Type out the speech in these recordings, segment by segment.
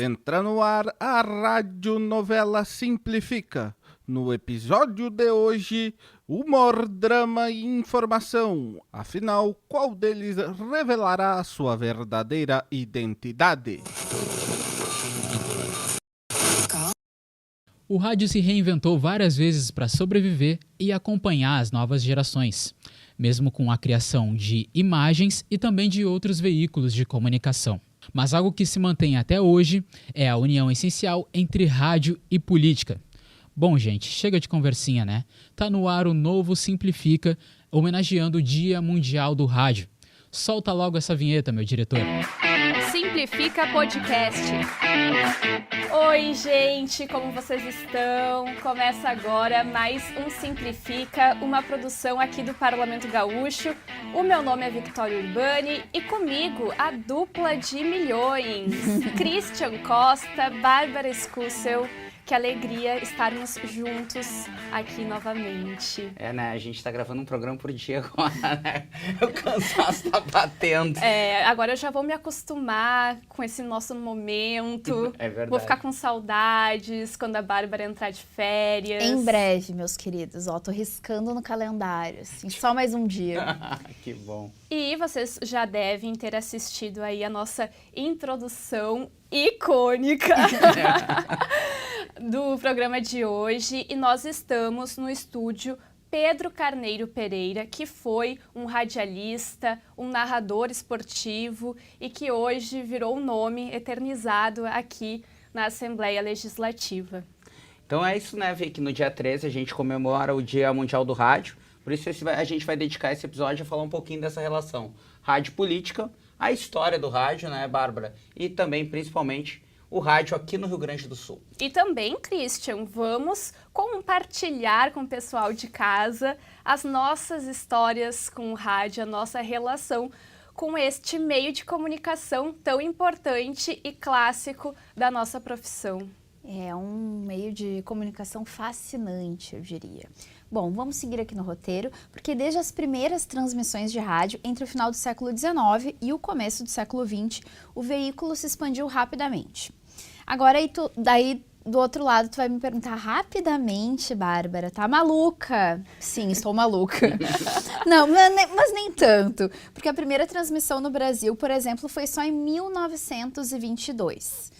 Entra no ar a radionovela Simplifica. No episódio de hoje, humor, drama e informação. Afinal, qual deles revelará a sua verdadeira identidade? O rádio se reinventou várias vezes para sobreviver e acompanhar as novas gerações, mesmo com a criação de imagens e também de outros veículos de comunicação. Mas algo que se mantém até hoje é a união essencial entre rádio e política. Bom, gente, chega de conversinha, né? Tá no ar o novo Simplifica, homenageando o Dia Mundial do Rádio. Solta logo essa vinheta, meu diretor. Simplifica Podcast. Oi, gente, como vocês estão? Começa agora mais um Simplifica, uma produção aqui do Parlamento Gaúcho. O meu nome é Victoria Urbani e comigo a dupla de milhões, Christian Costa, Bárbara Scussel. Que alegria estarmos juntos aqui novamente. Né? A gente tá gravando um programa por dia agora, né? O cansaço tá batendo. Agora eu já vou me acostumar com esse nosso momento. É verdade. Vou ficar com saudades quando a Bárbara entrar de férias. Em breve, meus queridos. Tô riscando no calendário, assim, só mais um dia. Que bom. E vocês já devem ter assistido aí a nossa introdução icônica do programa de hoje. E nós estamos no estúdio Pedro Carneiro Pereira, que foi um radialista, um narrador esportivo e que hoje virou um nome eternizado aqui na Assembleia Legislativa. Então é isso, né, Vic? No dia 13 a gente comemora o Dia Mundial do Rádio. Por isso a gente vai dedicar esse episódio a falar um pouquinho dessa relação rádio-política, a história do rádio, né, Bárbara? E também, principalmente, o rádio aqui no Rio Grande do Sul. E também, Christian, vamos compartilhar com o pessoal de casa as nossas histórias com o rádio, a nossa relação com este meio de comunicação tão importante e clássico da nossa profissão. É um meio de comunicação fascinante, eu diria. Bom, vamos seguir aqui no roteiro, porque desde as primeiras transmissões de rádio, entre o final do século XIX e o começo do século XX, o veículo se expandiu rapidamente. Agora, daí do outro lado, tu vai me perguntar rapidamente, Bárbara, tá maluca? Sim, estou maluca. Não, mas nem tanto, porque a primeira transmissão no Brasil, por exemplo, foi só em 1922.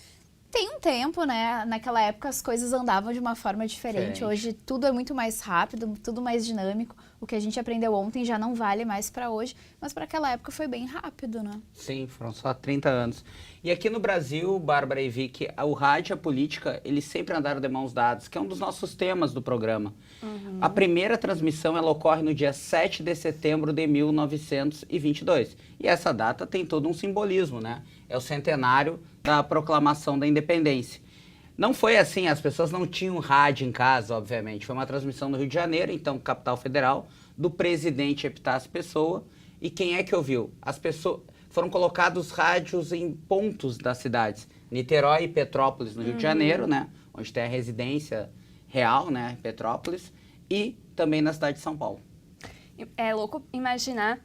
Tem um tempo, né? Naquela época as coisas andavam de uma forma diferente. Hoje tudo é muito mais rápido, tudo mais dinâmico. O que a gente aprendeu ontem já não vale mais para hoje, mas para aquela época foi bem rápido, né? Sim, foram só 30 anos. E aqui no Brasil, Bárbara e Vicky, o rádio e a política, eles sempre andaram de mãos dadas, que é um dos nossos temas do programa. Uhum. A primeira transmissão, ela ocorre no dia 7 de setembro de 1922. E essa data tem todo um simbolismo, né? É o centenário da proclamação da independência. Não foi assim, as pessoas não tinham rádio em casa, obviamente. Foi uma transmissão no Rio de Janeiro, então capital federal, do presidente Epitácio Pessoa. E quem é que ouviu? As pessoas foram colocados rádios em pontos das cidades. Niterói e Petrópolis, no Rio de Janeiro, né? Onde tem a residência real, né? Petrópolis. E também na cidade de São Paulo. É louco imaginar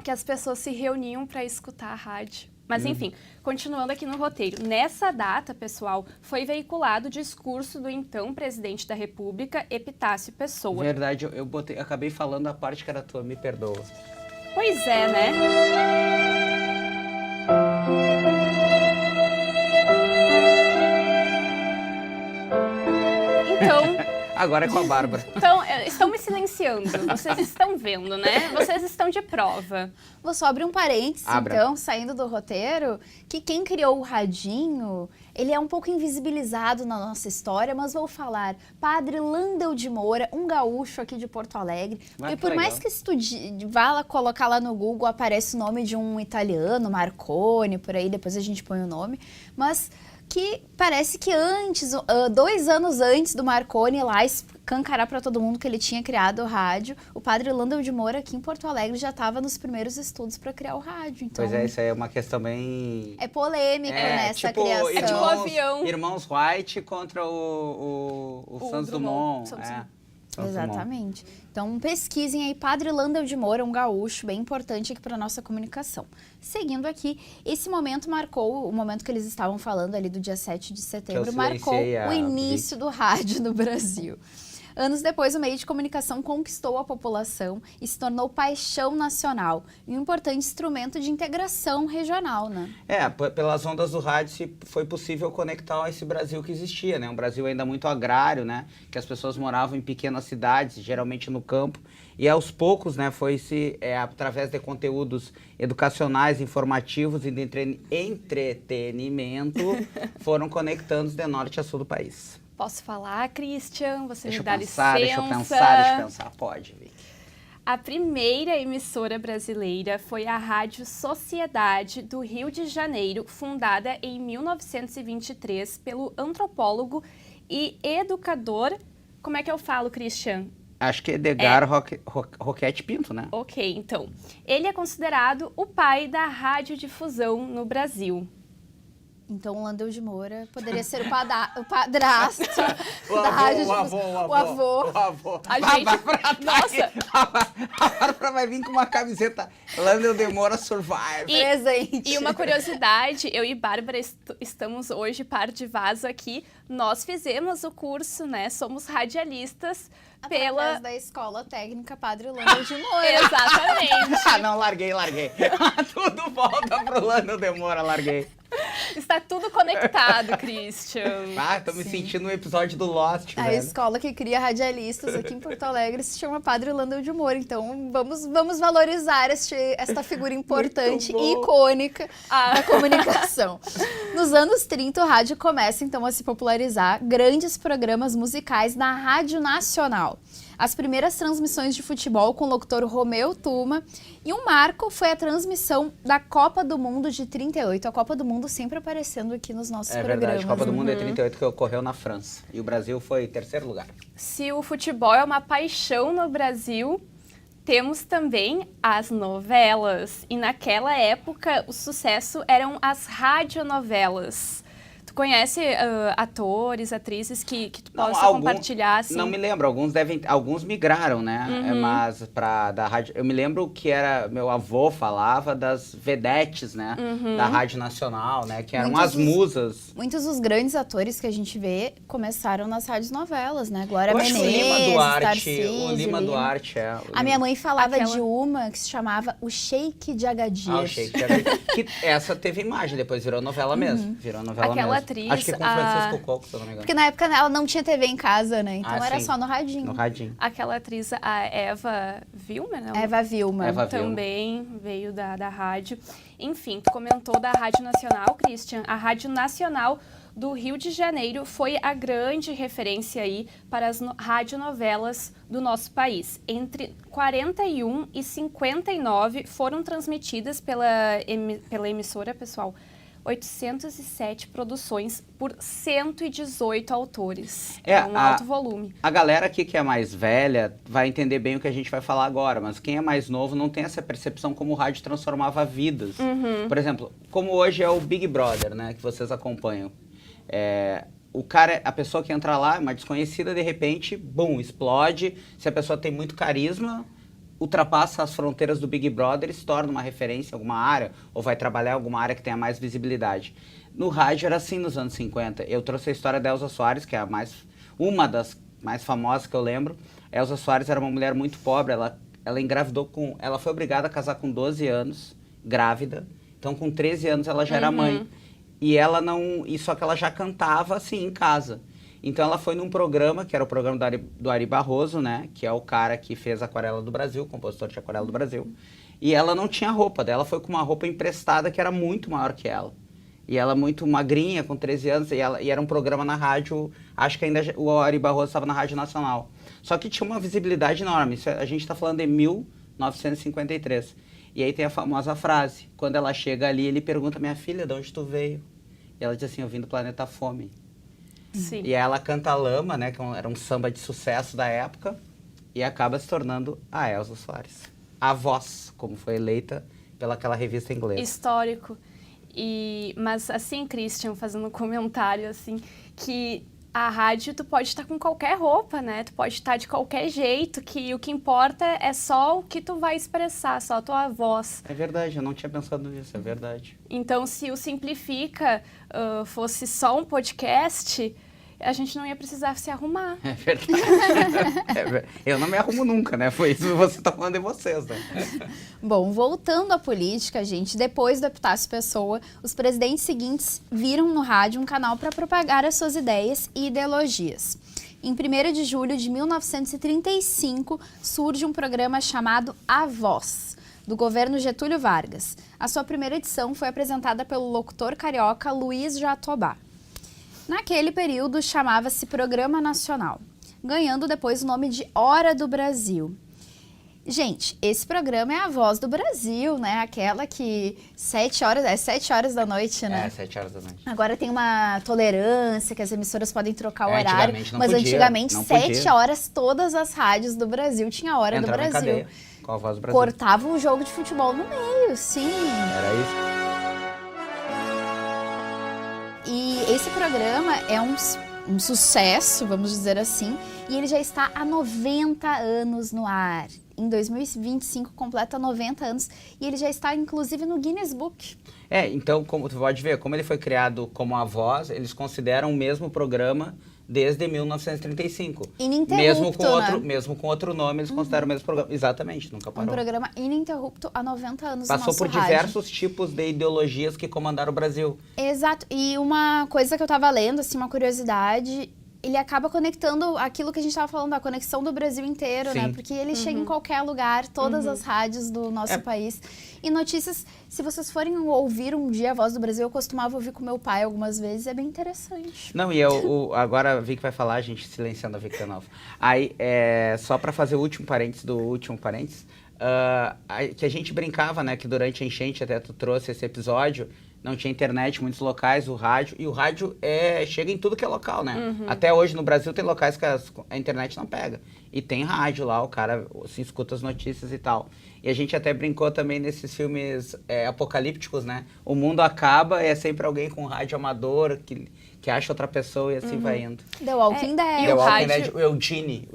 que as pessoas se reuniam para escutar a rádio. Mas enfim, continuando aqui no roteiro. Nessa data, pessoal, foi veiculado o discurso do então presidente da República, Epitácio Pessoa. Verdade, eu acabei falando a parte que era tua, me perdoa. Pois é, né? Então... Agora é com a Bárbara. Então, estão me silenciando. Vocês estão vendo, né? Vocês estão de prova. Vou só abrir um parênteses, Abra. então, saindo do roteiro, que quem criou o radinho, ele é um pouco invisibilizado na nossa história, mas vou falar, Padre Landel de Moura, um gaúcho aqui de Porto Alegre. Ah, e por legal. mais que vá lá colocar lá no Google, aparece o nome de um italiano, Marconi, por aí, depois a gente põe o nome, mas que parece que antes, 2 anos antes do Marconi lá escancarar para todo mundo que ele tinha criado o rádio, o Padre Landel de Moura aqui em Porto Alegre já estava nos primeiros estudos para criar o rádio. Então, Pois é, isso aí é uma questão bem... é polêmico nessa tipo, criação. É tipo o avião. Irmãos White contra o Santos Dumont. Santos Dumont. Santos Dumont. Exatamente. Então, pesquisem aí, Padre Landel de Moura, um gaúcho bem importante aqui para a nossa comunicação. Seguindo aqui, esse momento marcou, o momento que eles estavam falando ali do dia 7 de setembro, marcou o início do rádio no Brasil. Anos depois, o meio de comunicação conquistou a população e se tornou paixão nacional e um importante instrumento de integração regional, né? Pelas ondas do rádio foi possível conectar esse Brasil que existia, né? Um Brasil ainda muito agrário, né? Que as pessoas moravam em pequenas cidades, geralmente no campo. E aos poucos, né, através de conteúdos educacionais, informativos e de entretenimento, foram conectando de norte a sul do país. Posso falar, Christian? Você Deixa me dá eu pensar, licença? Deixa eu pensar. Pode, Vicky. A primeira emissora brasileira foi a Rádio Sociedade do Rio de Janeiro, fundada em 1923 pelo antropólogo e educador... Como é que eu falo, Christian? Acho que é Edgar Roquete Pinto, né? Ok, então. Ele é considerado o pai da radiodifusão no Brasil. Então, o Landel de Moura poderia ser o padrasto o avô. A gente... Nossa! A Bárbara vai vir com uma camiseta Landel de Moura Survive. Presente. E uma curiosidade, eu e Bárbara estamos hoje par de vaso aqui. Nós fizemos o curso, né? Somos radialistas através da Escola Técnica Padre Landel de Moura. Exatamente. Não, larguei. Tudo volta pro Landel de Moura, larguei. Está tudo conectado, Christian. Tô me sentindo no episódio do Lost, A velho. escola que cria radialistas aqui em Porto Alegre se chama Padre Landel de Moura. Então, vamos valorizar esta figura importante e icônica da comunicação. Nos anos 30, o rádio começa, então, a se popularizar grandes programas musicais na Rádio Nacional. As primeiras transmissões de futebol com o locutor Romeu Tuma. E um marco foi a transmissão da Copa do Mundo de 38. A Copa do Mundo sempre aparecendo aqui nos nossos programas. É verdade, a Copa do Mundo é 38 que ocorreu na França. E o Brasil foi em terceiro lugar. Se o futebol é uma paixão no Brasil, temos também as novelas. E naquela época, o sucesso eram as radionovelas. Tu conhece atores, atrizes que tu possa compartilhar, assim? Não me lembro, alguns migraram, né? Mas da rádio, eu me lembro que meu avô falava das vedetes, né? Da Rádio Nacional, né? Que eram as musas. Muitos dos grandes atores que a gente vê começaram nas rádios novelas, né? Glória Menezes, o Lima Duarte. A minha mãe falava de uma que se chamava O Sheik de Agadir. O Sheik de Agadir. Essa teve imagem, depois virou novela mesmo. Virou novela mesmo. Atriz, acho que com Francisco Coco, se eu não me engano. Porque na época ela não tinha TV em casa, né? Então era só no radinho. No radinho. Aquela atriz, a Eva Vilma, não? Eva Vilma. Também veio da rádio. Enfim, tu comentou da Rádio Nacional, Christian. A Rádio Nacional do Rio de Janeiro foi a grande referência aí para as radionovelas do nosso país. Entre 41 e 59 foram transmitidas pela emissora, pessoal, 807 produções por 118 autores. É um alto volume. A galera aqui que é mais velha vai entender bem o que a gente vai falar agora, mas quem é mais novo não tem essa percepção como o rádio transformava vidas. Por exemplo, como hoje é o Big Brother, né, que vocês acompanham. A pessoa que entra lá, uma desconhecida, de repente, bum, explode. Se a pessoa tem muito carisma, ultrapassa as fronteiras do Big Brother e se torna uma referência em alguma área, ou vai trabalhar em alguma área que tenha mais visibilidade. No rádio era assim nos anos 50. Eu trouxe a história da Elza Soares, que é uma das mais famosas que eu lembro. Elza Soares era uma mulher muito pobre, ela engravidou ela foi obrigada a casar com 12 anos, grávida. Então com 13 anos ela já era mãe. Só que ela já cantava assim em casa. Então ela foi num programa, que era o programa do Ari Barroso, né? Que é o cara que fez Aquarela do Brasil, compositor de Aquarela do Brasil. E ela não tinha roupa, daí ela foi com uma roupa emprestada que era muito maior que ela. E ela muito magrinha, com 13 anos, e era um programa na rádio, acho que ainda o Ari Barroso estava na Rádio Nacional. Só que tinha uma visibilidade enorme, a gente está falando de 1953. E aí tem a famosa frase, quando ela chega ali, ele pergunta, minha filha, de onde tu veio? E ela diz assim, eu vim do planeta Fome. Sim. E ela canta Lama, né, que era um samba de sucesso da época, e acaba se tornando a Elza Soares. A voz, como foi eleita pelaquela revista inglesa. Histórico. Mas assim, Christian, fazendo um comentário, assim, que a rádio tu pode estar com qualquer roupa, né? Tu pode estar de qualquer jeito, que o que importa é só o que tu vai expressar, só a tua voz. É verdade, eu não tinha pensado nisso, é verdade. Então, se o Simplifica fosse só um podcast, a gente não ia precisar se arrumar. É verdade. Eu não me arrumo nunca, né? Foi isso que você tá falando de vocês, né? Bom, voltando à política, gente, depois do Epitácio Pessoa, os presidentes seguintes viram no rádio um canal para propagar as suas ideias e ideologias. Em 1º de julho de 1935, surge um programa chamado A Voz, do governo Getúlio Vargas. A sua primeira edição foi apresentada pelo locutor carioca Luiz Jatobá. Naquele período, chamava-se Programa Nacional, ganhando depois o nome de Hora do Brasil. Gente, esse programa é a voz do Brasil, né? Aquela que 7 horas da noite, né? 7 horas da noite. Agora tem uma tolerância que as emissoras podem trocar o horário, antigamente não mas podia, antigamente não 7 podia. horas todas as rádios do Brasil tinha a Hora Entrava do em Brasil. cadeia com a voz do Brasil. Cortava o jogo de futebol no meio, sim. Era isso. E esse programa é um sucesso, vamos dizer assim, e ele já está há 90 anos no ar. Em 2025 completa 90 anos e ele já está inclusive no Guinness Book. Então, como tu pode ver, como ele foi criado como A Voz, eles consideram o mesmo programa desde 1935. Ininterrupto, né? Mesmo com outro nome, eles consideram o mesmo programa. Exatamente, nunca parou. Um programa ininterrupto há 90 anos Passou no nosso por rádio. diversos tipos de ideologias que comandaram o Brasil. Exato. E uma coisa que eu tava lendo, assim, uma curiosidade, ele acaba conectando aquilo que a gente estava falando, a conexão do Brasil inteiro, Sim. né? Porque ele chega em qualquer lugar, todas as rádios do nosso país. E notícias, se vocês forem ouvir um dia a Voz do Brasil, eu costumava ouvir com meu pai algumas vezes, é bem interessante. Não, e agora a Vic vai falar, a gente silenciando a Vic de novo. Aí, só para fazer o último parênteses do último parênteses, que a gente brincava, né, que durante a enchente, até tu trouxe esse episódio, não tinha internet em muitos locais, o rádio chega em tudo que é local, né? Até hoje no Brasil tem locais que a internet não pega. E tem rádio lá, o cara se escuta as notícias e tal. E a gente até brincou também nesses filmes apocalípticos, né? O mundo acaba e é sempre alguém com rádio amador que acha outra pessoa e assim vai indo. The Walking Dead. E The o Walking rádio- Dead, o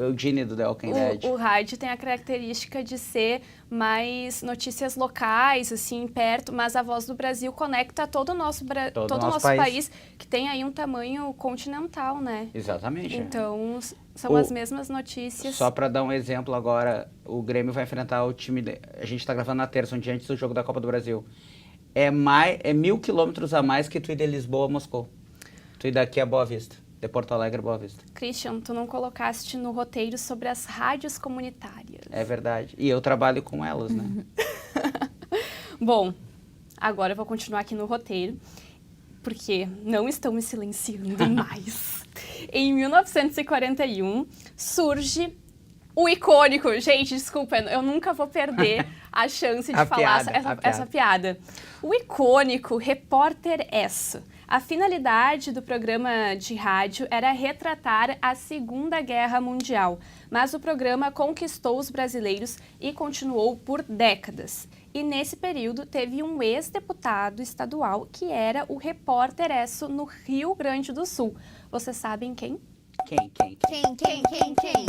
Eugene do The Walking Dead. O rádio tem a característica de ser mais notícias locais, assim, perto, mas a Voz do Brasil conecta todo o nosso, todo o nosso país, que tem aí um tamanho continental, né? Exatamente. Então, são as mesmas notícias. Só para dar um exemplo agora, o Grêmio vai enfrentar o time... A gente tá gravando na terça, um dia antes do jogo da Copa do Brasil. É 1.000 quilômetros a mais que tu ir de Lisboa a Moscou. Tu ir daqui a Boa Vista, de Porto Alegre a Boa Vista. Christian, tu não colocaste no roteiro sobre as rádios comunitárias. É verdade. E eu trabalho com elas, né? Bom, agora eu vou continuar aqui no roteiro, porque não estão me silenciando mais. Em 1941, surge o icônico... Gente, desculpa, eu nunca vou perder a chance de A falar piada, essa piada. O icônico Repórter Esso. A finalidade do programa de rádio era retratar a Segunda Guerra Mundial, mas o programa conquistou os brasileiros e continuou por décadas. E nesse período teve um ex-deputado estadual que era o Repórter Esso no Rio Grande do Sul. Vocês sabem quem? Quem? Quem?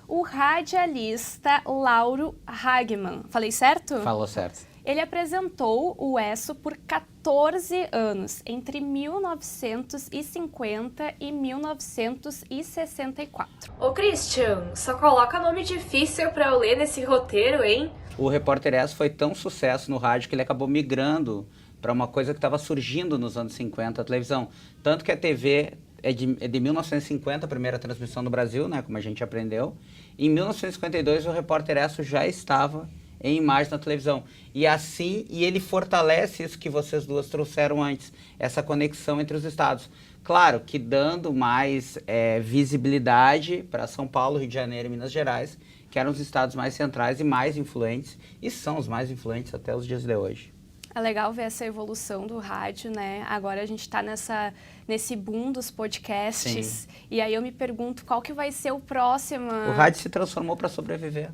O radialista Lauro Hagman. Falei certo? Falou certo. Ele apresentou o Esso por 14 anos, entre 1950 e 1964. Ô Christian, só coloca nome difícil pra eu ler nesse roteiro, hein? O Repórter Esso foi tão sucesso no rádio que ele acabou migrando para uma coisa que estava surgindo nos anos 50, a televisão. Tanto que a TV é de 1950, a primeira transmissão no Brasil, né, como a gente aprendeu. Em 1952, o Repórter Esso já estava em imagem na televisão. E ele fortalece isso que vocês duas trouxeram antes, essa conexão entre os estados. Claro que dando mais visibilidade para São Paulo, Rio de Janeiro e Minas Gerais, que eram os estados mais centrais e mais influentes, e são os mais influentes até os dias de hoje. É legal ver essa evolução do rádio, né? Agora a gente está nesse boom dos podcasts. Sim. E aí eu me pergunto qual que vai ser o próximo. O rádio se transformou para sobreviver.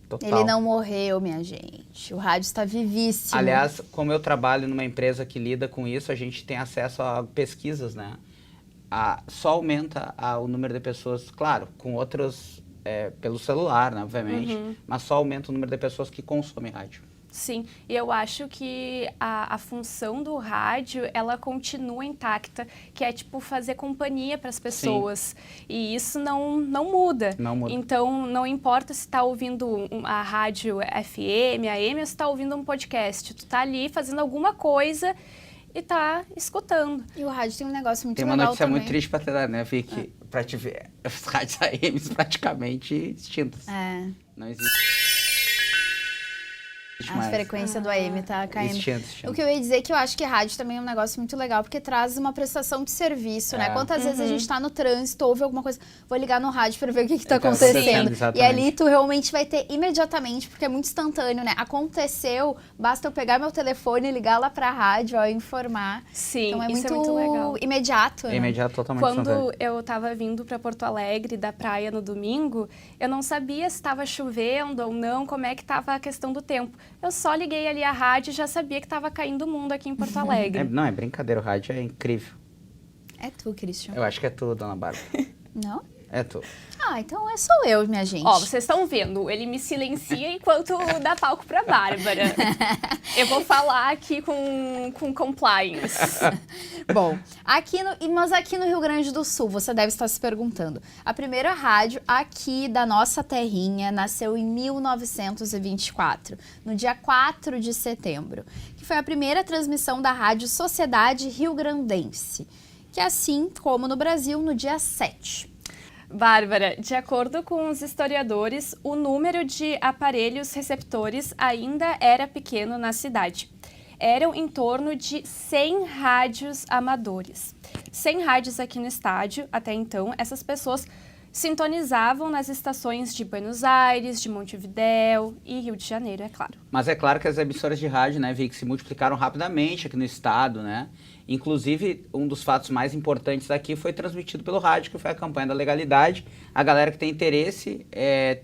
Total. Ele não morreu, minha gente. O rádio está vivíssimo. Aliás, como eu trabalho numa empresa que lida com isso, a gente tem acesso a pesquisas, né? só aumenta o número de pessoas, claro, com outros, pelo celular, né, obviamente, mas só aumenta o número de pessoas que consomem rádio. Sim, e eu acho que a função do rádio, ela continua intacta, que é, tipo, fazer companhia para as pessoas. Sim. E isso não muda. Não muda. Então, não importa se está ouvindo a rádio FM, AM, ou se está ouvindo um podcast. Tu tá ali fazendo alguma coisa e tá escutando. E o rádio tem um negócio muito legal também. Tem uma notícia muito triste para te dar, né, Vicky? Para te ver, as rádios AMs praticamente extintas. Não existe. A frequência do AM tá caindo. Existindo. O que eu ia dizer é que eu acho que rádio também é um negócio muito legal, porque traz uma prestação de serviço, né? Quantas vezes a gente tá no trânsito, ouve alguma coisa, vou ligar no rádio para ver o que tá acontecendo. E ali tu realmente vai ter imediatamente, porque é muito instantâneo, né? Aconteceu, basta eu pegar meu telefone e ligar lá pra rádio, informar. Sim, então isso é muito legal. Imediato, né? Imediato, totalmente Quando eu tava vindo pra Porto Alegre da praia no domingo, eu não sabia se estava chovendo ou não, como é que tava a questão do tempo. Eu só liguei ali a rádio e já sabia que estava caindo o mundo aqui em Porto Alegre. Não, é brincadeira, o rádio é incrível. É tu, Christian. Eu acho que é tu, dona Bárbara. Não? É tu. Então sou eu, minha gente. Ó, vocês estão vendo, ele me silencia enquanto dá palco pra Bárbara. Eu vou falar aqui com compliance. Bom, mas aqui no Rio Grande do Sul, você deve estar se perguntando. A primeira rádio aqui da nossa terrinha nasceu em 1924, no dia 4 de setembro, que foi a primeira transmissão da Rádio Sociedade Rio Grandense, que assim como no Brasil, no dia 7. Bárbara, de acordo com os historiadores, o número de aparelhos receptores ainda era pequeno na cidade. Eram em torno de 100 rádios amadores. 100 rádios aqui no estádio, até então, essas pessoas sintonizavam nas estações de Buenos Aires, de Montevidéu e Rio de Janeiro, é claro. Mas é claro que as emissoras de rádio, né, Vicky, se multiplicaram rapidamente aqui no estado, né? Inclusive, um dos fatos mais importantes daqui foi transmitido pelo rádio, que foi a campanha da legalidade. A galera que tem interesse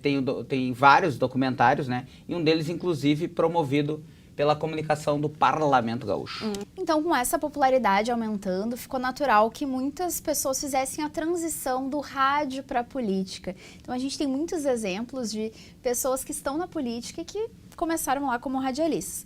tem vários documentários, né? E um deles, inclusive, promovido pela comunicação do Parlamento Gaúcho. Então, com essa popularidade aumentando, ficou natural que muitas pessoas fizessem a transição do rádio para a política. Então, a gente tem muitos exemplos de pessoas que estão na política e que começaram lá como radialistas.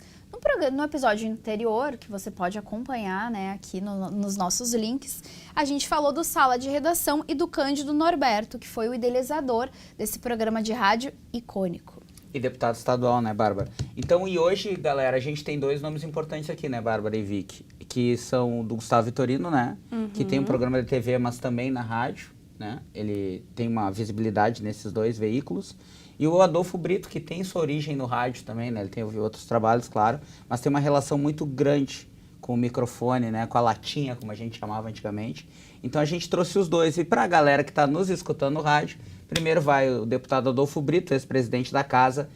No episódio anterior, que você pode acompanhar, né, aqui nos nossos links, a gente falou do Sala de Redação e do Cândido Norberto, que foi o idealizador desse programa de rádio icônico. E deputado estadual, né, Bárbara? Então, e hoje, galera, a gente tem dois nomes importantes aqui, né, Bárbara e Vicky, que são do Gustavo Vitorino, né, que tem um programa de TV, mas também na rádio, né, ele tem uma visibilidade nesses dois veículos. E o Adolfo Brito, que tem sua origem no rádio também, né? Ele tem outros trabalhos, claro, mas tem uma relação muito grande com o microfone, né? Com a latinha, como a gente chamava antigamente. Então a gente trouxe os dois. E para a galera que está nos escutando no rádio, primeiro vai o deputado Adolfo Brito, ex-presidente da Casa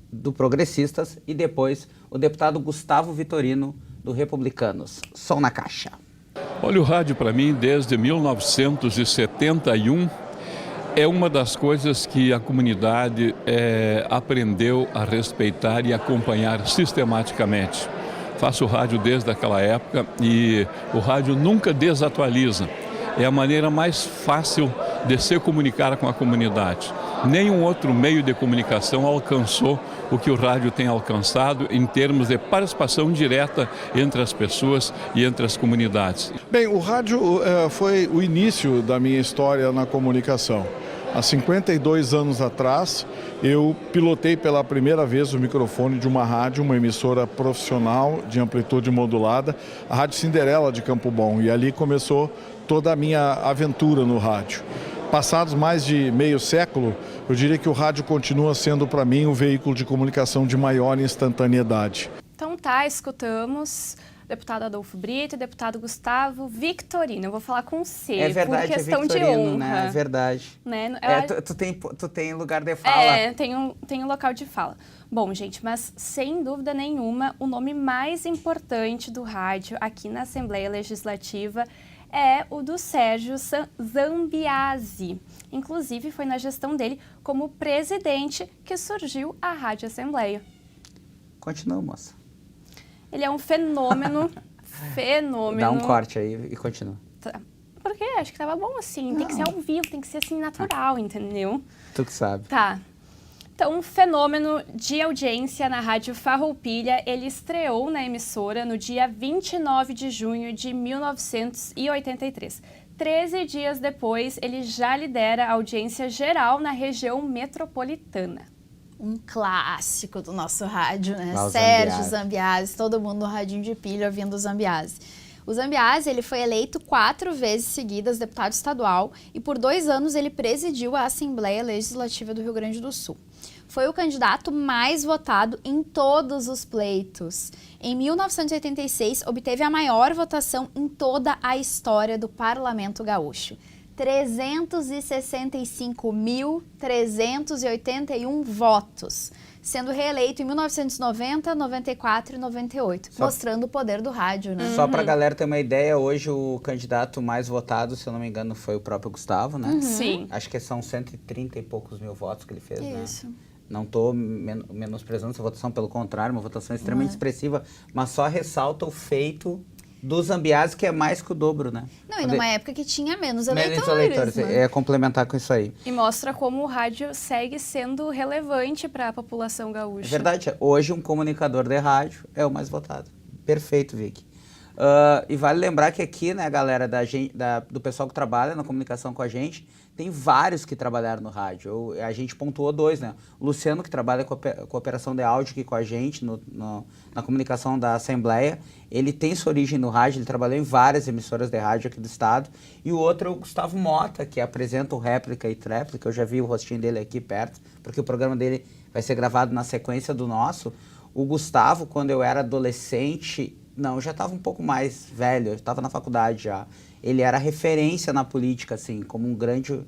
do Progressistas, e depois o deputado Gustavo Vitorino, do Republicanos. Som na caixa. Olha, o rádio para mim, desde 1971, é uma das coisas que a comunidade aprendeu a respeitar e acompanhar sistematicamente. Faço rádio desde aquela época e o rádio nunca desatualiza. É a maneira mais fácil de se comunicar com a comunidade. Nenhum outro meio de comunicação alcançou o que o rádio tem alcançado em termos de participação direta entre as pessoas e entre as comunidades. Bem, o rádio foi o início da minha história na comunicação. Há 52 anos atrás, eu pilotei pela primeira vez o microfone de uma rádio, uma emissora profissional de amplitude modulada, a Rádio Cinderela de Campo Bom, e ali começou toda a minha aventura no rádio. Passados mais de meio século, eu diria que o rádio continua sendo para mim o veículo de comunicação de maior instantaneidade. Então escutamos deputado Adolfo Brito e deputado Gustavo Vitorino. Eu vou falar com C, é verdade, por questão é Vitorino, de honra. Né? É verdade. Né? Tu tem lugar de fala. Tem local de fala. Bom, gente, mas sem dúvida nenhuma, o nome mais importante do rádio aqui na Assembleia Legislativa é o do Sérgio Zambiase. Inclusive, foi na gestão dele como presidente que surgiu a Rádio Assembleia. Continua, moça. Ele é um fenômeno, Dá um corte aí e continua. Tá. quê, acho que tava bom assim, tem que ser ao vivo, tem que ser assim natural, entendeu? Tu que sabe. Tá. Então, um fenômeno de audiência na Rádio Farroupilha, ele estreou na emissora no dia 29 de junho de 1983. 13 dias depois, ele já lidera a audiência geral na região metropolitana. Um clássico do nosso rádio, né? Ah, o Sérgio Zambiase. Zambiase, todo mundo no radinho de pilha ouvindo o Zambiase. O Zambiase, ele foi eleito 4 vezes seguidas deputado estadual e por 2 anos ele presidiu a Assembleia Legislativa do Rio Grande do Sul. Foi o candidato mais votado em todos os pleitos. Em 1986, obteve a maior votação em toda a história do Parlamento Gaúcho. 365.381 votos, sendo reeleito em 1990, 94 e 98, mostrando o poder do rádio, né? Só pra galera ter uma ideia, hoje o candidato mais votado, se eu não me engano, foi o próprio Gustavo, né? Sim. Acho que são 130 e poucos mil votos que ele fez, Isso. né? Não estou menosprezando essa votação, pelo contrário, uma votação extremamente expressiva, mas só ressalta o feito do Zambiase, que é mais que o dobro, né? Não, e numa época que tinha menos Menos eleitores, né? É complementar com isso aí. E mostra como o rádio segue sendo relevante para a população É gaúcha. verdade, hoje um comunicador de rádio é o mais votado. Perfeito, Vicky. E vale lembrar que aqui, né, galera, do pessoal que trabalha na comunicação com a gente, tem vários que trabalharam no rádio. A gente pontuou 2, né? O Luciano, que trabalha com a operação de áudio aqui com a gente, na comunicação da Assembleia, ele tem sua origem no rádio, ele trabalhou em várias emissoras de rádio aqui do estado. E o outro é o Gustavo Mota, que apresenta o Réplica e Tréplica. Eu já vi o rostinho dele aqui perto, porque o programa dele vai ser gravado na sequência do nosso. O Gustavo, quando eu era adolescente... Não, eu já estava um pouco mais velho, eu estava na faculdade já. Ele era referência na política, assim, como um grande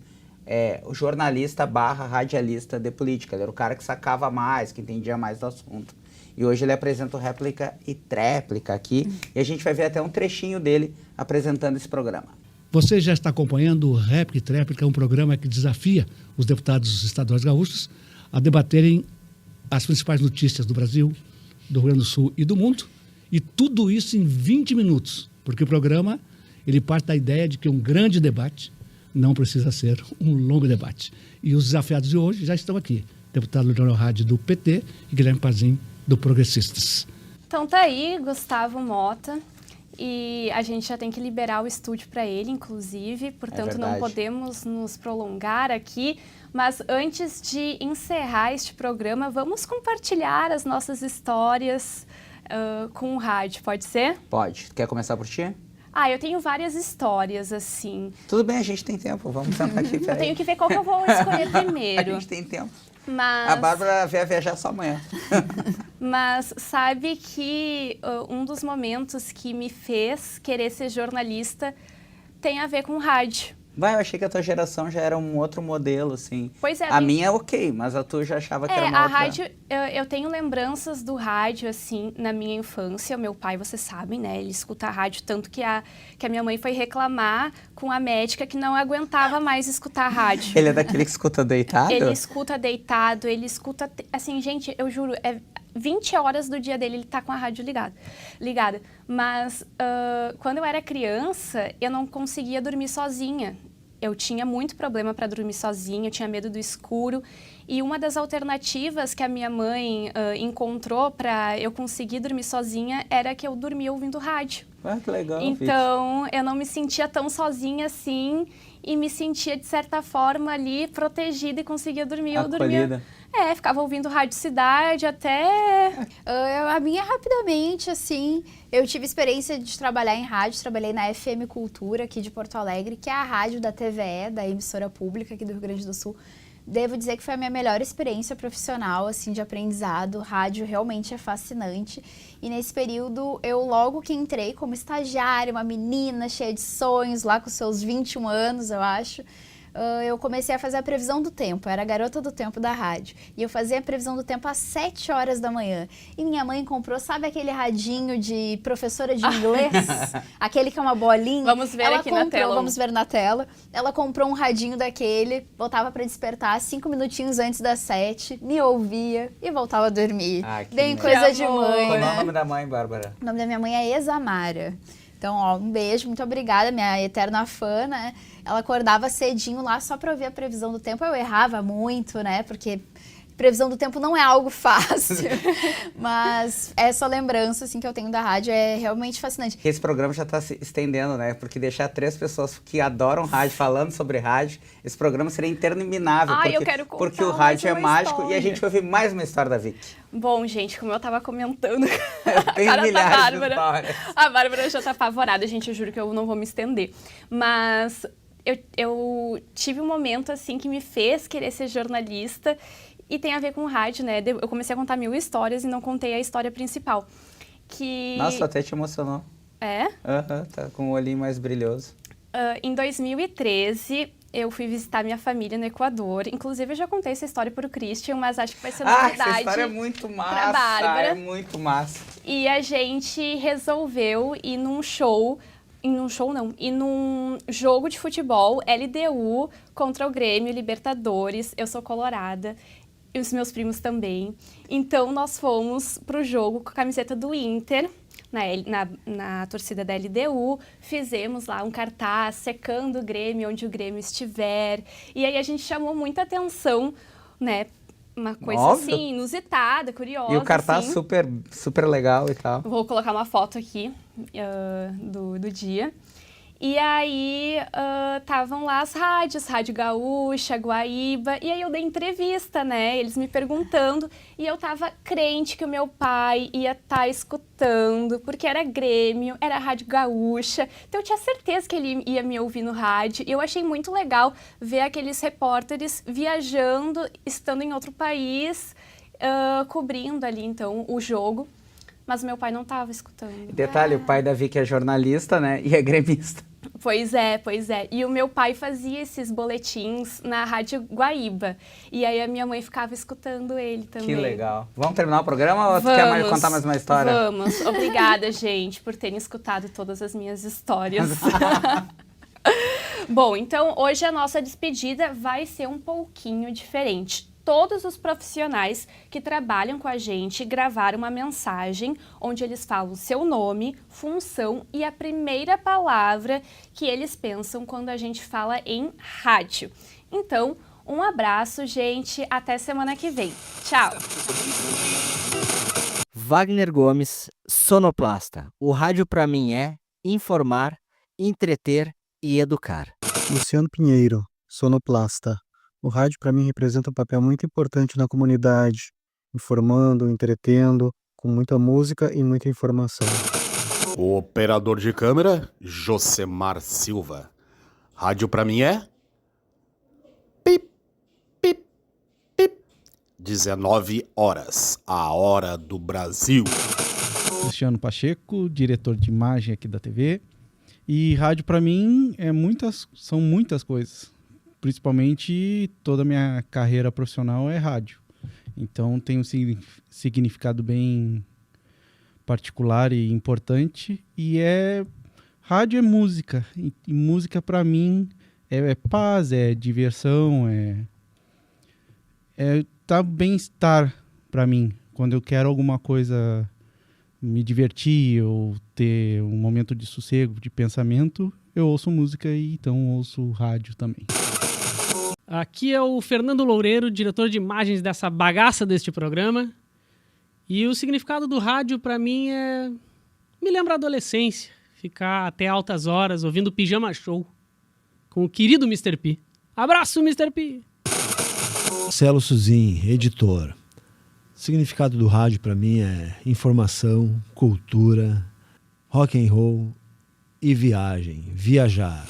jornalista / radialista de política. Ele era o cara que sacava mais, que entendia mais do assunto. E hoje ele apresenta o Réplica e Tréplica aqui, e a gente vai ver até um trechinho dele apresentando esse programa. Você já está acompanhando o Réplica e Tréplica, um programa que desafia os deputados estaduais gaúchos a debaterem as principais notícias do Brasil, do Rio Grande do Sul e do mundo. E tudo isso em 20 minutos, porque o programa ele parte da ideia de que um grande debate não precisa ser um longo debate. E os desafiados de hoje já estão aqui. Deputado Leonel Hadi, do PT, e Guilherme Pazin, do Progressistas. Então tá aí, Gustavo Mota. E a gente já tem que liberar o estúdio para ele, inclusive. Portanto, não podemos nos prolongar aqui. Mas antes de encerrar este programa, vamos compartilhar as nossas histórias com o rádio, pode ser? Pode. Quer começar por ti? Eu tenho várias histórias, assim. Tudo bem, a gente tem tempo. Vamos sentar aqui, Eu tenho que ver qual que eu vou escolher primeiro. A gente tem tempo. Mas... A Bárbara vai viajar só amanhã. Mas sabe que um dos momentos que me fez querer ser jornalista tem a ver com rádio. Eu achei que a tua geração já era um outro modelo, assim. Pois é. A minha é ok, mas a tua já achava que era uma outra... rádio, eu tenho lembranças do rádio, assim, na minha infância. O meu pai, vocês sabem, né? Ele escuta a rádio, tanto que a minha mãe foi reclamar com a médica que não aguentava mais escutar a rádio. Ele é daquele que escuta deitado? Ele escuta deitado, ele escuta... Assim, gente, eu juro, 20 horas do dia dele ele tá com a rádio ligada. Mas quando eu era criança, eu não conseguia dormir sozinha. Eu tinha muito problema para dormir sozinha, eu tinha medo do escuro. E uma das alternativas que a minha mãe encontrou para eu conseguir dormir sozinha era que eu dormia ouvindo rádio. Que legal. Então, eu não me sentia tão sozinha assim e me sentia, de certa forma, ali protegida e conseguia dormir. Eu dormia... ficava ouvindo Rádio Cidade até... A minha, rapidamente, assim, eu tive experiência de trabalhar em rádio, trabalhei na FM Cultura, aqui de Porto Alegre, que é a rádio da TVE, da emissora pública aqui do Rio Grande do Sul. Devo dizer que foi a minha melhor experiência profissional, assim, de aprendizado. Rádio realmente é fascinante. E nesse período, eu logo que entrei como estagiária, uma menina cheia de sonhos, lá com seus 21 anos, eu acho, eu comecei a fazer a previsão do tempo. Eu era a garota do tempo da rádio. E eu fazia a previsão do tempo às 7 horas da manhã. E minha mãe comprou, sabe aquele radinho de professora de inglês? Aquele que é uma bolinha? Vamos ver aqui na tela. Vamos ver na tela. Ela comprou um radinho daquele, botava para despertar 5 minutinhos antes das 7, me ouvia e voltava a dormir. Bem coisa de mãe, Qual é né? o nome da mãe, Bárbara? O nome da minha mãe é Examara. Então, ó, um beijo, muito obrigada, minha eterna fã, né? Ela acordava cedinho lá só para ouvir a previsão do tempo. Eu errava muito, né? Porque previsão do tempo não é algo fácil, mas essa lembrança assim, que eu tenho da rádio é realmente fascinante. Esse programa já está se estendendo, né? Porque deixar 3 pessoas que adoram rádio falando sobre rádio, esse programa seria interminável. Porque o rádio é mágico e a gente vai ouvir mais uma história da Vicky. Bom, gente, como eu tava comentando, tem milhares de histórias. A Bárbara já tá apavorada, gente, eu juro que eu não vou me estender. Mas eu tive um momento assim que me fez querer ser jornalista. E tem a ver com o rádio, né? Eu comecei a contar 1000 histórias e não contei a história principal. Nossa, até te emocionou. É? Tá com o olhinho mais brilhoso. Em 2013, eu fui visitar minha família no Equador. Inclusive, eu já contei essa história pro Christian, mas acho que vai ser novidade. Essa história é muito massa. Pra Bárbara. É muito massa. E a gente resolveu ir num show... E num jogo de futebol, LDU contra o Grêmio, Libertadores. Eu sou colorada. E os meus primos também. Então, nós fomos pro jogo com a camiseta do Inter, na torcida da LDU. Fizemos lá um cartaz, secando o Grêmio, onde o Grêmio estiver. E aí, a gente chamou muita atenção, né? Uma coisa Óbvio. assim, inusitada, curiosa. E o cartaz assim. super, super legal e tal. Vou colocar uma foto aqui do dia. E aí, estavam lá as rádios, Rádio Gaúcha, Guaíba, e aí eu dei entrevista, né, eles me perguntando, e eu tava crente que o meu pai ia estar escutando, porque era Grêmio, era Rádio Gaúcha, então eu tinha certeza que ele ia me ouvir no rádio, e eu achei muito legal ver aqueles repórteres viajando, estando em outro país, cobrindo ali, então, o jogo, mas meu pai não estava escutando. Detalhe, o pai da Vicky é jornalista, né, e é gremista. Pois é. E o meu pai fazia esses boletins na Rádio Guaíba. E aí a minha mãe ficava escutando ele também. Que legal. Vamos terminar o programa ou tu quer contar mais uma história? Vamos. Obrigada, gente, por terem escutado todas as minhas histórias. Bom, então hoje a nossa despedida vai ser um pouquinho diferente. Todos os profissionais que trabalham com a gente gravaram uma mensagem onde eles falam seu nome, função e a primeira palavra que eles pensam quando a gente fala em rádio. Então, um abraço, gente. Até semana que vem. Tchau! Wagner Gomes, sonoplasta. O rádio para mim é informar, entreter e educar. Luciano Pinheiro, sonoplasta. O rádio, para mim, representa um papel muito importante na comunidade, informando, entretendo, com muita música e muita informação. O operador de câmera, Josemar Silva. Rádio, para mim, é... Pip, pip, pip. 19 horas, a hora do Brasil. Cristiano Pacheco, diretor de imagem aqui da TV. E rádio, para mim, são muitas coisas. Principalmente toda a minha carreira profissional é rádio. Então tem um significado bem particular e importante. E rádio é música. E música para mim é paz, é diversão, tá bem-estar para mim. Quando eu quero alguma coisa, me divertir ou ter um momento de sossego, de pensamento, eu ouço música e então ouço rádio também. Aqui é o Fernando Loureiro, diretor de imagens dessa bagaça deste programa. E o significado do rádio, para mim, me lembra a adolescência. Ficar até altas horas ouvindo Pijama Show com o querido Mr. P. Abraço, Mr. P! Celo Suzin, editor. O significado do rádio, para mim, é informação, cultura, rock and roll e viagem. Viajar.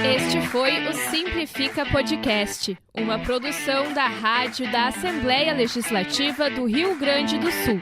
Este foi o Simplifica Podcast, uma produção da Rádio da Assembleia Legislativa do Rio Grande do Sul.